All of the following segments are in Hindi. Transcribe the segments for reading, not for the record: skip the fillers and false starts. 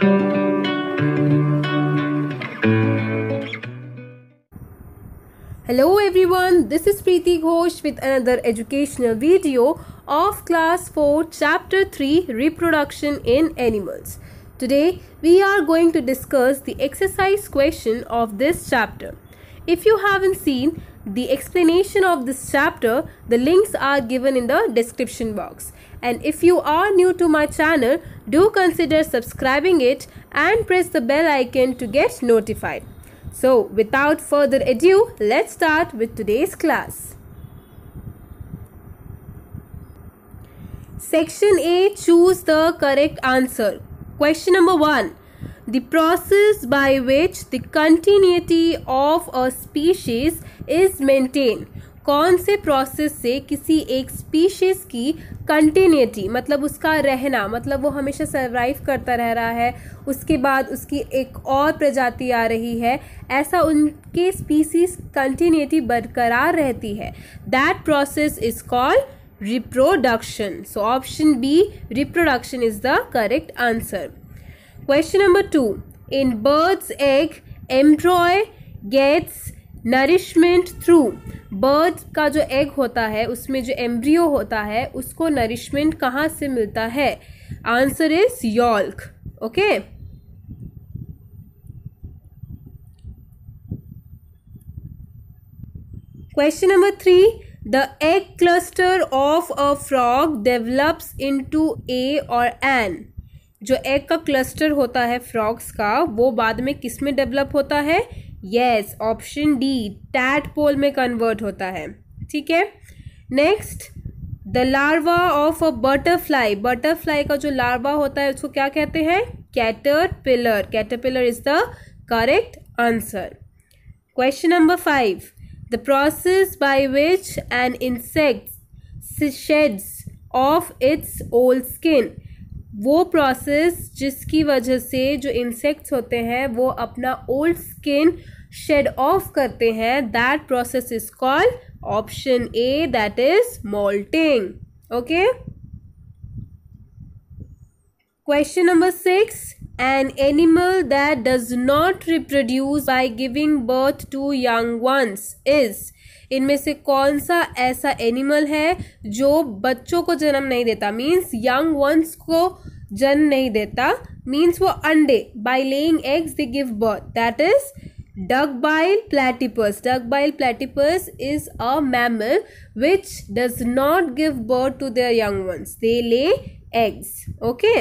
Hello everyone, this is Preeti Ghosh with another educational video of class 4 chapter 3 reproduction in animals. Today we are going to discuss the exercise question of this chapter. If you haven't seen the explanation of this chapter, the links are given in the description box. And if you are new to my channel, do consider subscribing it and press the bell icon to get notified. So, without further ado, let's start with today's class. Section A, choose the correct answer. Question number 1. The process by which the continuity of a species is maintained. कौन से प्रोसेस से किसी एक स्पीशीज की कंटिन्यूटी मतलब उसका रहना मतलब वो हमेशा सर्वाइव करता रह रहा है, उसके बाद उसकी एक और प्रजाति आ रही है, ऐसा उनके स्पीशीज कंटिन्यूटी बरकरार रहती है. That process is called reproduction. So option B, reproduction is the correct answer. Question number 2. In birds egg embryo gets nourishment through. Bird का जो एग होता है उसमें जो एम्ब्रियो होता है उसको नरिशमेंट कहाँ से मिलता है? Answer is yolk. Okay. Question number 3. The egg cluster of a frog develops into a और एन. जो एग का क्लस्टर होता है फ्रॉग्स का वो बाद में किस में डेवलप होता है? यस, ऑप्शन डी, टैडपोल में कन्वर्ट होता है. ठीक है. Next, the larva of a butterfly. Butterfly का जो लार्वा होता है उसको क्या कहते हैं? Caterpillar. Caterpillar is the correct answer. Question number 5. The process by which an insect shades of its old skin. वो प्रोसेस जिसकी वजह से जो इंसेक्ट्स होते हैं वो अपना ओल्ड स्किन शेड ऑफ करते हैं, that process is called option A, that is moulting. Okay. Question number 6. An animal that does not reproduce by giving birth to young ones is. इनमें से कौन सा ऐसा एनिमल है जो बच्चों को जन्म नहीं देता, मीन्स यंग वंस को जन्म नहीं देता, मीन्स वो अंडे by laying eggs they give birth, that is duckbill platypus. Duckbill platypus is a mammal which does not give birth to their young ones, they lay eggs. Okay.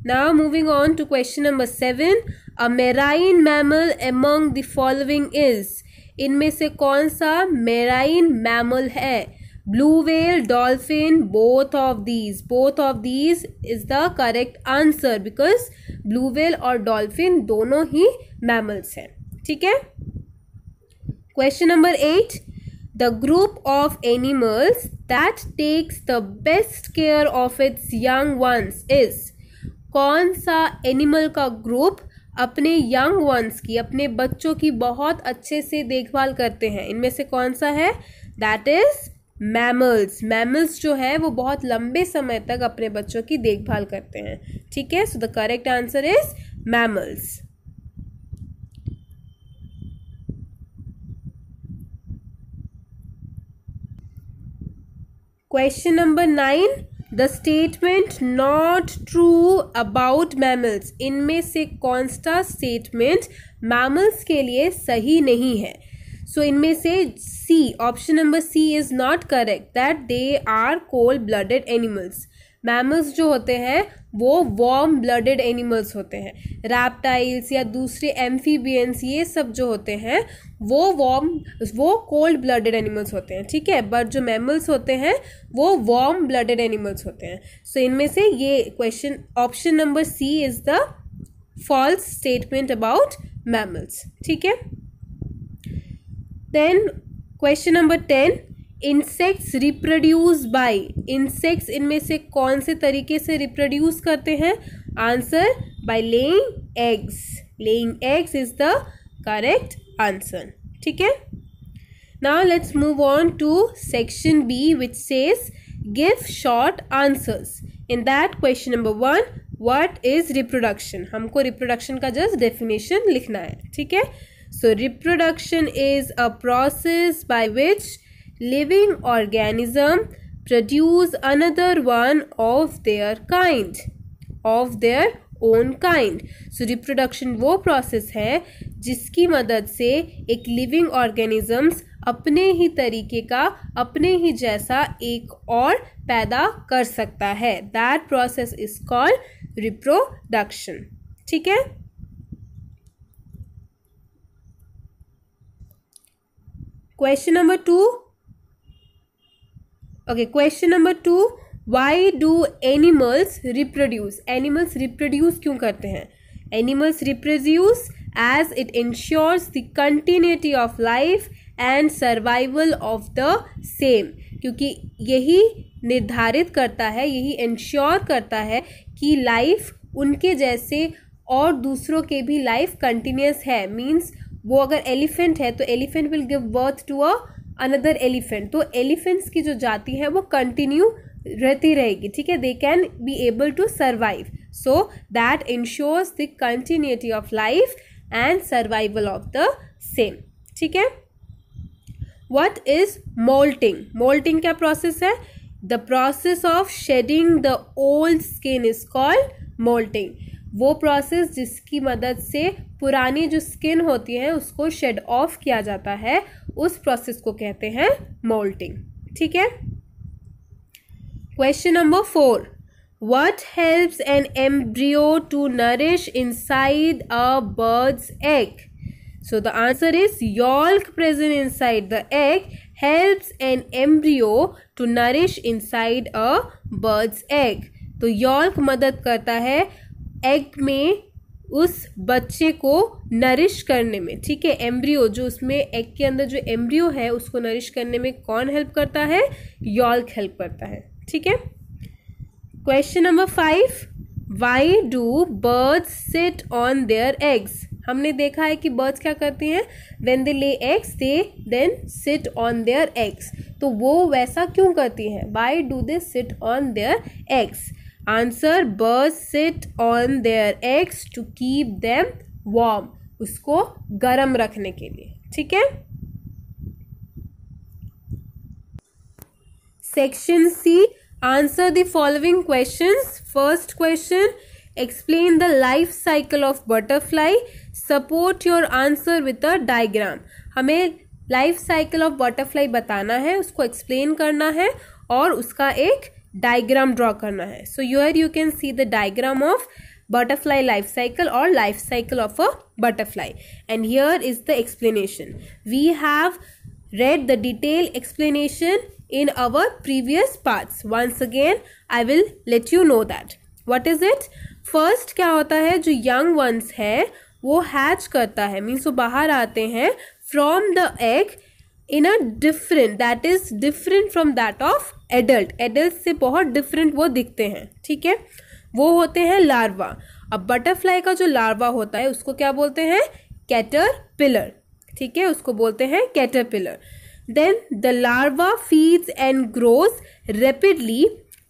Now moving on to question number 7. A marine mammal among the following is. इनमें से कौन सा मेराइन मैमल है? Blue whale, dolphin, both of these. Both of these is the correct answer because blue whale और डॉल्फिन दोनों ही मैमल्स हैं. ठीक है. Question number 8. The group of animals that takes the best care of its young ones is. कौन सा एनिमल का ग्रुप अपने यंग वंस की, अपने बच्चों की बहुत अच्छे से देखभाल करते हैं? इनमें से कौन सा है? That is mammals. मैमल्स जो है वो बहुत लंबे समय तक अपने बच्चों की देखभाल करते हैं. ठीक है. So the correct answer is mammals. Question number 9. The statement not true about mammals. इनमें से कौन सा स्टेटमेंट मैमल्स के लिए सही नहीं है? सो इनमें से C, option number C is not correct, that they are cold blooded animals. Mammals जो होते हैं वो वार्म ब्लडेड एनिमल्स होते हैं. रैप्टाइल्स या दूसरे एम्फीबियंस ये सब जो होते हैं वो कोल्ड ब्लडेड एनिमल्स होते हैं. ठीक है. बट जो मैमल्स होते हैं वो वार्म ब्लडेड एनिमल्स होते हैं. सो इनमें से ये question option number C is the false statement about mammals. ठीक है. Then question number 10. Insects reproduce by. Insects इनमें से कौन से तरीके से रिप्रोड्यूस करते हैं? Answer by laying eggs. Laying eggs is the correct answer. ठीक है. Now let's move on to section B which says give short answers. In that, question number 1, what is reproduction, हमको रिप्रोडक्शन का जस्ट डेफिनेशन लिखना है, ठीक है। सो reproduction is a process by which living organism produce another one of their kind, of their own kind. So reproduction वो प्रोसेस है जिसकी मदद से एक लिविंग ऑर्गेनिजम्स अपने ही तरीके का, अपने ही जैसा एक और पैदा कर सकता है। That process is called reproduction, ठीक है। Question number 2, okay, question number 2, why do animals reproduce, animals reproduce क्यों करते हैं? Animals reproduce as it ensures the continuity of life and survival of the same, क्योंकि यही निर्धारित करता है, यही इंश्योर करता है कि लाइफ उनके जैसे और दूसरों के भी लाइफ कंटिन्यूस है। मीन्स वो अगर एलिफेंट है तो elephant will give birth to another elephant, तो एलिफेंट्स की जो जाति है वो कंटिन्यू रहती रहेगी, ठीक है। They can be able to survive, so that ensures the continuity of life and survival of the same, ठीक है। व्हाट इज मोल्टिंग, मोल्टिंग क्या प्रोसेस है? The process of shedding the old skin is called moulting, वो प्रोसेस जिसकी मदद से पुरानी जो स्किन होती है उसको शेड ऑफ किया जाता है, उस प्रोसेस को कहते हैं मोल्टिंग, ठीक है। Question number 4, what helps an embryo to nourish inside a bird's egg? So the answer is yolk present inside the egg helps an embryo to nourish inside a bird's egg. तो yolk मदद करता है egg में उस बच्चे को नरिश करने में, ठीक है। एम्ब्रियो जो उसमें एग के अंदर जो एम्ब्रियो है उसको नरिश करने में कौन हेल्प करता है? यॉल्क हेल्प करता है, ठीक है। Question number 5, why do birds sit on their eggs? हमने देखा है कि बर्ड्स क्या करती हैं, when they lay eggs they then sit on their eggs, तो वो वैसा क्यों करती हैं? Why do they sit on their eggs? Answer, birds sit on their eggs to keep them warm, उसको गर्म रखने के लिए, ठीक है। Section C, answer the following questions. First question, explain the life cycle of butterfly. Support your answer with a diagram. हमें लाइफ साइकिल ऑफ बटरफ्लाई बताना है, उसको एक्सप्लेन करना है और उसका एक डायग्राम ड्रॉ करना है। So here you can see the diagram of butterfly life cycle or life cycle of a butterfly, and here is the explanation. We have read the detailed explanation in our previous parts. Once again I will let you know that. What is it? First क्या होता है, जो young ones है वो hatch करता है, मीन्स वो बाहर आते हैं from the egg in a different, that is different from that of adult. adult से बहुत different वो दिखते हैं, ठीक है। वो होते हैं लार्वा। अब बटरफ्लाई का जो लार्वा होता है उसको क्या बोलते हैं? कैटरपिलर, ठीक है, उसको बोलते हैं caterpillar. Then the larva feeds and grows rapidly,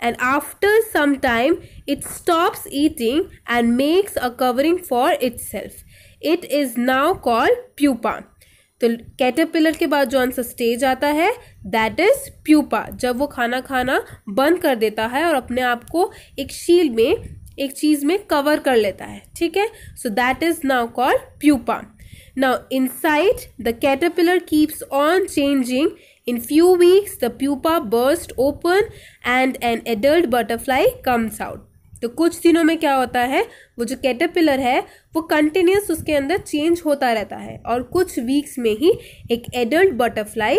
and after some time it stops eating and makes a covering for itself. It is now called pupa. तो कैटरपिलर के बाद जो आंसर स्टेज आता है दैट इज प्यूपा, जब वो खाना खाना बंद कर देता है और अपने आप को एक शील में, एक चीज में कवर कर लेता है, ठीक है। So that is now called pupa. Now inside the caterpillar keeps on changing. In few weeks the pupa bursts open and an adult butterfly comes out. तो कुछ दिनों में क्या होता है, वो जो कैटरपिलर है वो कंटिन्यूस उसके अंदर चेंज होता रहता है और कुछ वीक्स में ही एक एडल्ट बटरफ्लाई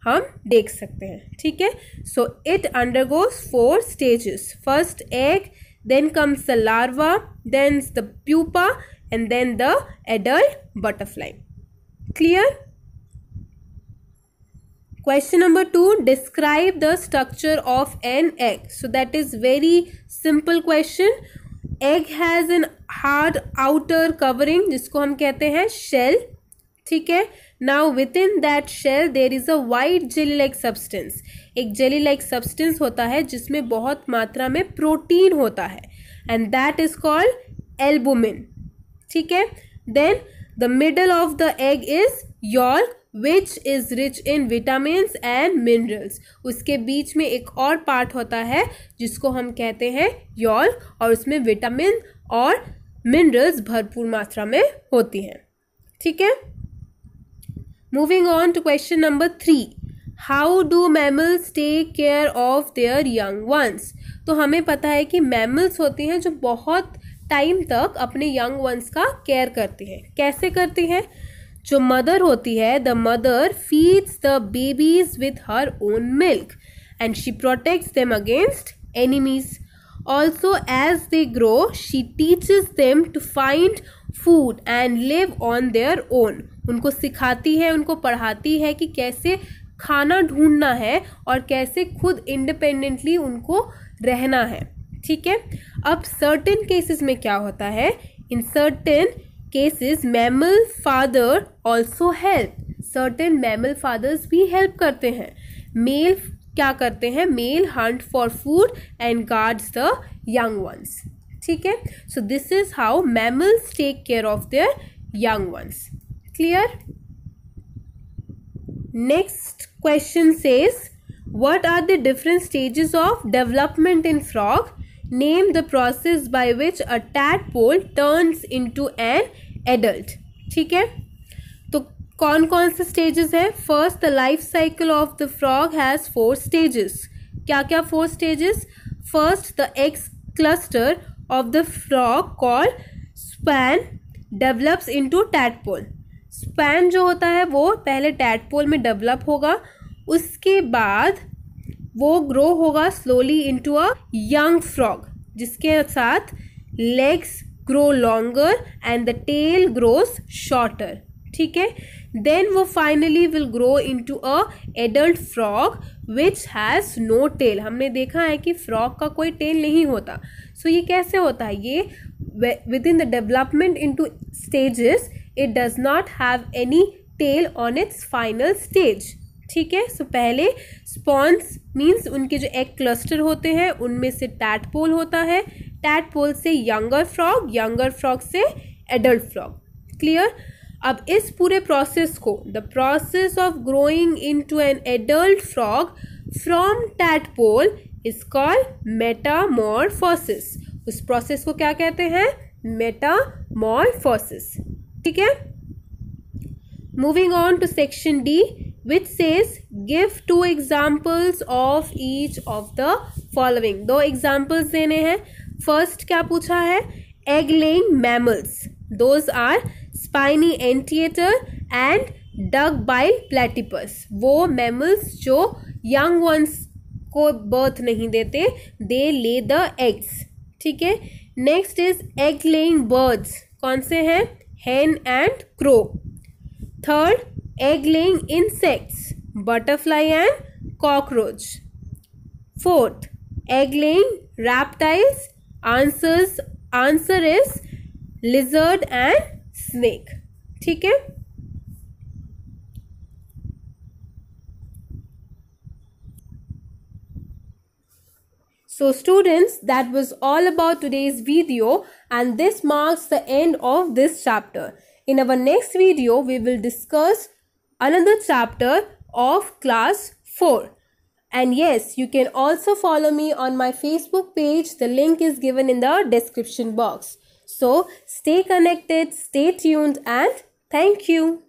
हम देख सकते हैं, ठीक है। So it undergoes 4 stages. First egg, then comes the larva, then the pupa and then the adult butterfly. Clear? Question number 2, describe the structure of an egg. So that is very simple question. Egg has an hard outer covering जिसको हम कहते हैं shell, ठीक है। Now within that shell there is a white jelly like substance. एक jelly like substance होता है जिसमें बहुत मात्रा में प्रोटीन होता है, and that is called albumin. ठीक है. Then the middle of the egg is yolk which is rich in vitamins and minerals. उसके बीच में एक और पार्ट होता है जिसको हम कहते हैं yolk, और उसमें विटामिन और मिनरल्स भरपूर मात्रा में होती हैं. ठीक है. Moving on to question number 3. How do mammals take care of their young ones. तो हमें पता है कि मैमल्स होती हैं जो बहुत टाइम तक अपने यंग वंस का केयर करती हैं. कैसे करती हैं? जो मदर होती है, the mother feeds the babies with her own milk and she protects them against enemies. Also, as they grow, she teaches them to find food and live on their own. उनको सिखाती है, उनको पढ़ाती है कि कैसे खाना ढूंढना है और कैसे खुद इंडिपेंडेंटली उनको रहना है. ठीक है. अब सर्टेन केसेस में क्या होता है? In certain cases mammal father also help. Certain mammal fathers भी हेल्प करते हैं. मेल क्या करते हैं? Male hunt for food and guards the young ones. ठीक है. So this is how mammals take care of their young ones. Clear? Next question says, what are the different stages of development in frog? Name the process by which a tadpole turns into an adult. ठीक है. तो कौन कौन से स्टेजेस हैं? First, the life cycle of the frog has 4 stages. क्या क्या 4 stages? First, the eggs cluster of the frog called span develops into tadpole. Span जो होता है वो पहले टैडपोल में डेवलप होगा, उसके बाद वो ग्रो होगा slowly into a young frog, जिसके साथ legs grow longer and the tail grows shorter. ठीक है. देन वो finally will grow into a adult frog which has no tail. हमने देखा है कि फ्रॉग का कोई टेल नहीं होता. सो ये कैसे होता है? ये within the development into stages it does not have any tail on its final stage. ठीक है. सो पहले स्पॉन्स मीन्स उनके जो एग क्लस्टर होते हैं उनमें से टैडपोल होता है, टैडपोल से यंगर फ्रॉग से एडल्ट फ्रॉग. क्लियर? अब इस पूरे प्रोसेस को, the process of growing into an adult frog from tadpole is called metamorphosis. उस प्रोसेस को क्या कहते हैं? मेटामॉर्फोसिस. ठीक है. Moving on to section D which says give 2 examples of each of the following. 2 examples देने हैं. फर्स्ट क्या पूछा है? egg laying mammals. Those are spiny anteater and duck-billed platypus. वो mammals जो young ones को birth नहीं देते, they lay the eggs. ठीक है. Next is egg laying birds. कौन से हैं? hen and crow. Third, egg laying insects, butterfly and cockroach. Fourth, egg laying reptiles. Answer is lizard and snake. ठीक है. So students, that was all about today's video, and this marks the end of this chapter. In our next video, we will discuss another chapter of class 4. And yes, you can also follow me on my Facebook page. The link is given in the description box. So stay connected, stay tuned, and thank you.